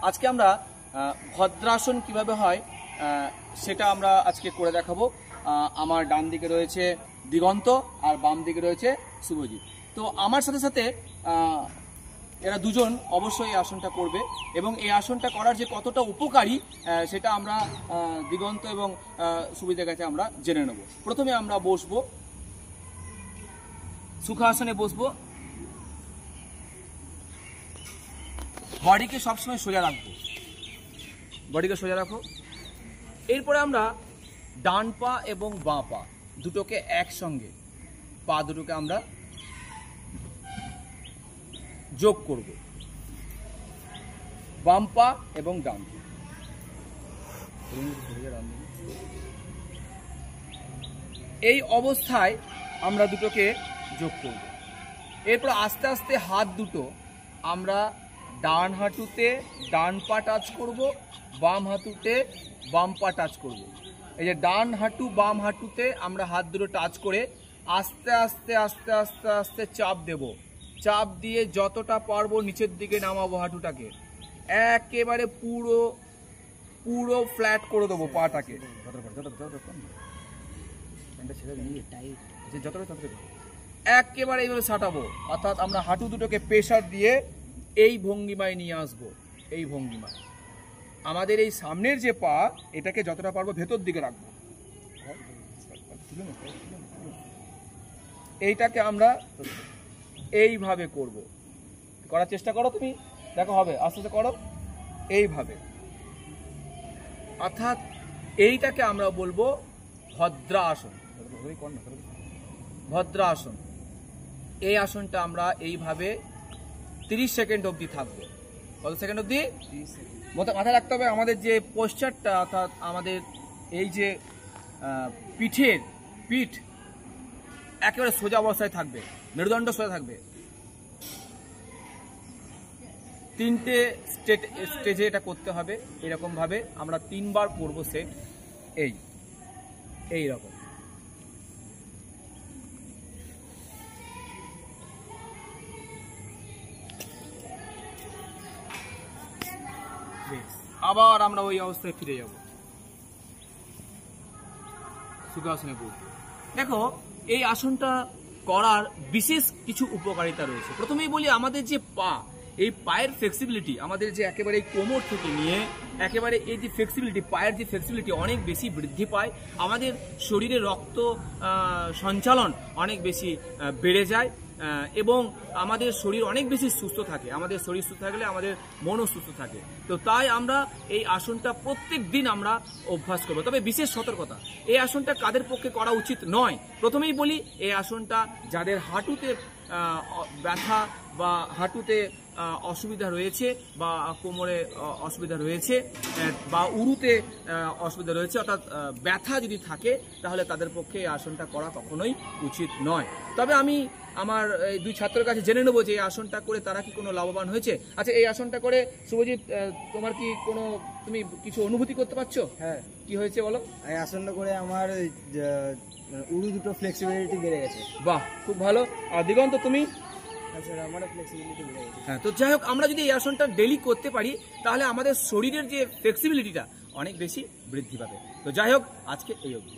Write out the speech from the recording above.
আজকে আমরা ভদ্রাসন কিভাবে হয় সেটা আমরা আজকে করে দেখাবো। আমার ডান দিকে রয়েছে দিগন্ত আর বাম দিকে রয়েছে শুভজিৎ। তো আমার সাথে সাথে এরা দুজন অবশ্যই এই আসনটা করবে এবং এই আসনটা করার যে কতটা উপকারী সেটা আমরা দিগন্ত এবং শুভজিতের কাছে আমরা জেনে নেব। প্রথমে আমরা বসবো, সুখাসনে বসবো, বডিকে সবসময় সোজা রাখবো, বডিকে সোজা রাখো। এরপরে আমরা ডান পা এবং বাঁ পা দুটোকে একসঙ্গে, পা দুটোকে আমরা যোগ করব, বাম পা এবং ডান পা। এই অবস্থায় আমরা দুটোকে যোগ করব। এরপর আস্তে আস্তে হাত দুটো আমরা ডান হাঁটুতে ডান পা টাচ করব, বাম হাঁটুতে বাম পা টাচ করব। এই যে ডান হাঁটু বাম হাঁটুতে আমরা হাত দুটো টাচ করে আস্তে আস্তে আস্তে আস্তে আস্তে চাপ দেব। চাপ দিয়ে যতটা পারবো নিচের দিকে নামাবো, হাঁটুটাকে একেবারে পুরো পুরো ফ্ল্যাট করে দেবো পাটাকে। একেবারে এইভাবে সাঁটাবো, অর্থাৎ আমরা হাঁটু দুটোকে প্রেসার দিয়ে এই ভঙ্গিমায় নিয়ে আসবো। এই ভঙ্গিমায় আমাদের এই সামনের যে পা এটাকে যতটা পারবো ভেতর দিকে রাখবো। এইটাকে আমরা এইভাবে করব, করার চেষ্টা করো, তুমি দেখো হবে, আস্তে আস্তে করো এইভাবে। অর্থাৎ এইটাকে আমরা বলবো ভদ্রাসন। ভদ্রাসন, এই আসনটা আমরা এইভাবে 30 সেকেন্ড অবধি থাকবো। কত সেকেন্ড অবধি? 30 সেকেন্ড। মাথায় রাখতে হবে আমাদের যে পোশ্চারটা, অর্থাৎ আমাদের এই যে পিঠ একেবারে সোজা অবস্থায় থাকবে, মেরুদণ্ড সোজা থাকবে। 3টে স্টেজে এটা করতে হবে। এরকম ভাবে আমরা 3 বার করবো সেট, এই রকম। আবার আমরা ওই অবস্থায় ফিরে যাব, সুখাসনে বসবো। দেখো এই আসনটা করার বিশেষ কিছু উপকারিতা রয়েছে। প্রথমেই বলি, আমাদের যে পা, এই পায়ের ফ্লেক্সিবিলিটি, আমাদের যে একেবারে কোমর থেকে নিয়ে একেবারে এই যে ফ্লেক্সিবিলিটি, পায়ের যে ফ্লেক্সিবিলিটি অনেক বেশি বৃদ্ধি পায়। আমাদের শরীরে রক্ত সঞ্চালন অনেক বেশি বেড়ে যায় এবং আমাদের শরীর অনেক বেশি সুস্থ থাকে। আমাদের শরীর সুস্থ থাকলে আমাদের মনও সুস্থ থাকে। তো তাই আমরা এই আসনটা প্রত্যেক দিন আমরা অভ্যাস করবো। তবে বিশেষ সতর্কতা, এই আসনটা কাদের পক্ষে করা উচিত নয়। প্রথমেই বলি, এই আসনটা যাদের হাঁটুতে ব্যথা বা হাঁটুতে অসুবিধা রয়েছে বা কোমরে অসুবিধা রয়েছে বা উরুতে অসুবিধা রয়েছে, অর্থাৎ ব্যথা যদি থাকে, তাহলে তাদের পক্ষে এই আসনটা করা কখনোই উচিত নয়। তবে আমি আমার এই 2 ছাত্রের কাছে জেনে নেবো যে এই আসনটা করে তারা কি কোনো লাভবান হয়েছে। আচ্ছা, এই আসনটা করে শুভজিৎ, তোমার কি তুমি কিছু অনুভূতি করতে পারছো? হ্যাঁ। কি হয়েছে বলো? এই আসনটা করে আমার উরু দুটো ফ্লেক্সিবিলিটি বেড়ে গেছে। বাহ, খুব ভালো। আর দিগন্ত, তুমি? আমারও ফ্লেক্সিবিলিটি বেড়ে গেছে। হ্যাঁ, তো যাই হোক, আমরা যদি এই আসনটা ডেলি করতে পারি তাহলে আমাদের শরীরের যে ফ্লেক্সিবিলিটিটা অনেক বেশি বৃদ্ধি পাবে। তো যাই হোক, আজকে এই অবধি।